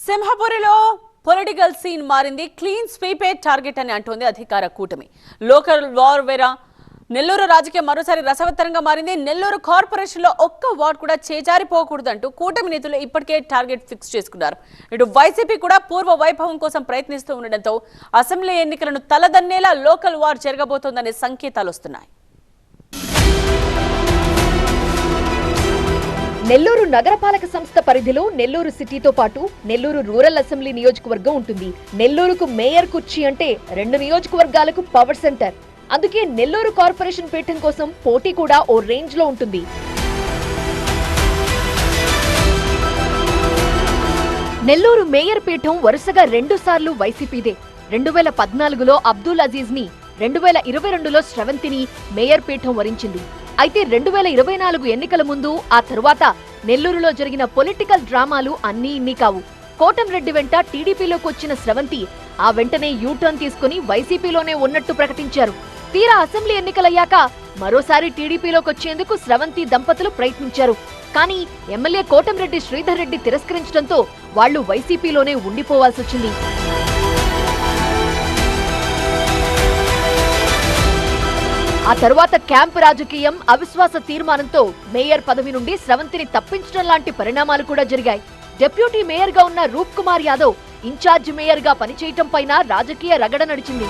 సింహపురిలో political scene మారింది. Clean స్వీపే target అని అంటోంది అధికార కూటమి. లోకల్ వార్వేరా నెల్లూరు రాజకీయం మరోసారి రసవత్తరంగా మారింది. నెల్లూరు కార్పొరేషన్ లో ఒక్క వార్డ్ కూడా చేజారిపోకూడదంటూ కూటమి నేతలు ఇప్పటికే టార్గెట్ ఫిక్స్ చేసుకున్నారు. ఇటు వైసీపీ కూడా పూర్వ వైభవం కోసం ప్రయత్నిస్తూ ఉండడంతో అసెంబ్లీ ఎన్నికలను తలదన్నేలా లోకల్ వార్ జరగబోతోందనే సంకేతాలు వస్తున్నాయి. నెల్లూరు నగరపాలక సంస్థ పరిధిలో నెల్లూరు సిటీతో పాటు నెల్లూరు రూరల్ అసెంబ్లీ నియోజకవర్గం ఉంటుంది. నెల్లూరుకు మేయర్ కుర్చీ అంటే 2 నియోజకవర్గాలకు పవర్ సెంటర్. అందుకే నెల్లూరు కార్పొరేషన్ పీఠం కోసం పోటీ కూడా ఓ రేంజ్ లో ఉంటుంది. నెల్లూరు మేయర్ పీఠం వరుసగా 2 సార్లు వైసీపీదే. 2014లో అబ్దుల్ అజీజ్ ని, 2022లో శ్రవంతిని మేయర్ పీఠం వరించింది. అయితే 2024 ఎన్నికల ముందు ఆ తరువాత నెల్లూరులో జరిగిన పొలిటికల్ డ్రామాలు అన్నీ ఇన్ని కావు. కోటంరెడ్డి వెంట టీడీపీలోకి వచ్చిన శ్రవంతి ఆ వెంటనే యూటర్న్ తీసుకుని వైసీపీలోనే ఉన్నట్టు ప్రకటించారు. తీరా అసెంబ్లీ ఎన్నికలయ్యాక మరోసారి టీడీపీలోకి వచ్చేందుకు శ్రవంతి దంపతులు ప్రయత్నించారు. కానీ ఎమ్మెల్యే కోటంరెడ్డి శ్రీధర్ రెడ్డి తిరస్కరించడంతో వాళ్లు వైసీపీలోనే ఉండిపోవాల్సొచ్చింది. ఆ తరువాత క్యాంపు రాజకీయం, అవిశ్వాస తీర్మానంతో మేయర్ పదవి నుండి శ్రవంతిని తప్పించడం లాంటి పరిణామాలు కూడా జరిగాయి. డిప్యూటీ మేయర్ గా ఉన్న రూప్ కుమార్ యాదవ్ ఇన్ఛార్జ్ మేయర్ గా పనిచేయటం పైన రాజకీయ రగడ నడిచింది.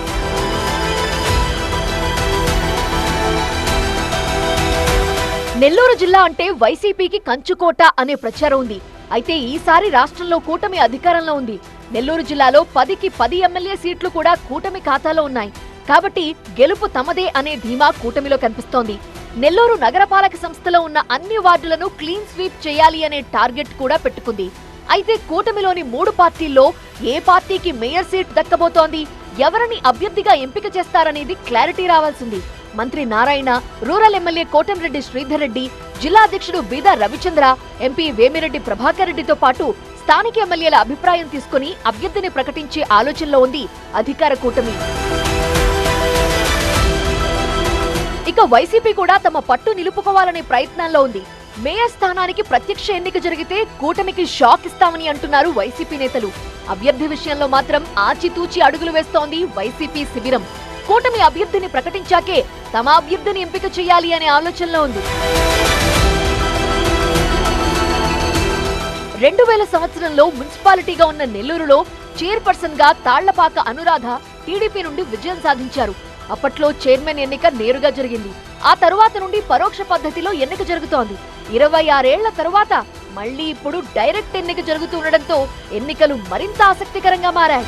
నెల్లూరు జిల్లా అంటే వైసీపీకి కంచుకోట అనే ప్రచారం ఉంది. అయితే ఈసారి రాష్ట్రంలో కూటమి అధికారంలో ఉంది. నెల్లూరు జిల్లాలో 10కి 10 ఎమ్మెల్యే సీట్లు కూడా కూటమి ఖాతాలో ఉన్నాయి. కాబట్టి గెలుపు తమదే అనే ధీమా కూటమిలో కనిపిస్తోంది. నెల్లూరు నగరపాలక సంస్థలో ఉన్న అన్ని వార్డులను క్లీన్ స్వీప్ చేయాలి అనే టార్గెట్ కూడా పెట్టుకుంది. అయితే కూటమిలోని 3 పార్టీల్లో ఏ పార్టీకి మేయర్ సీట్ దక్కబోతోంది, ఎవరిని అభ్యర్థిగా ఎంపిక చేస్తారనేది క్లారిటీ రావాల్సింది. మంత్రి నారాయణ, రూరల్ ఎమ్మెల్యే కోటంరెడ్డి శ్రీధర్ రెడ్డి, జిల్లా అధ్యక్షుడు బీదా రవిచంద్ర, ఎంపీ వేమిరెడ్డి ప్రభాకర్ రెడ్డితో పాటు స్థానిక ఎమ్మెల్యేల అభిప్రాయం తీసుకుని అభ్యర్థిని ప్రకటించే ఆలోచనలో ఉంది అధికార కూటమి. ఇక వైసీపీ కూడా తమ పట్టు నిలుపుకోవాలనే ప్రయత్నాల్లో ఉంది. మేయర్ స్థానానికి ప్రత్యక్ష ఎన్నిక జరిగితే కూటమికి షాక్ ఇస్తామని అంటున్నారు వైసీపీ నేతలు. అభ్యర్థి విషయంలో మాత్రం ఆచితూచి అడుగులు వేస్తోంది వైసీపీ శిబిరం. కూటమి అభ్యర్థిని ప్రకటించాకే తమ అభ్యర్థిని ఎంపిక చేయాలి అనే ఆలోచనలో ఉంది. 2000 సంవత్సరంలో మున్సిపాలిటీగా ఉన్న నెల్లూరులో చైర్పర్సన్ గా తాళ్లపాక అనురాధ టీడీపీ నుండి విజయం సాధించారు. అప్పట్లో చైర్మన్ ఎన్నిక నేరుగా జరిగింది. ఆ తరువాత నుండి పరోక్ష పద్ధతిలో ఎన్నిక జరుగుతోంది. 26 ఏళ్ల తరువాత మళ్లీ ఇప్పుడు డైరెక్ట్ ఎన్నిక జరుగుతుండటంతో ఎన్నికలు మరింత ఆసక్తికరంగా మారాయి.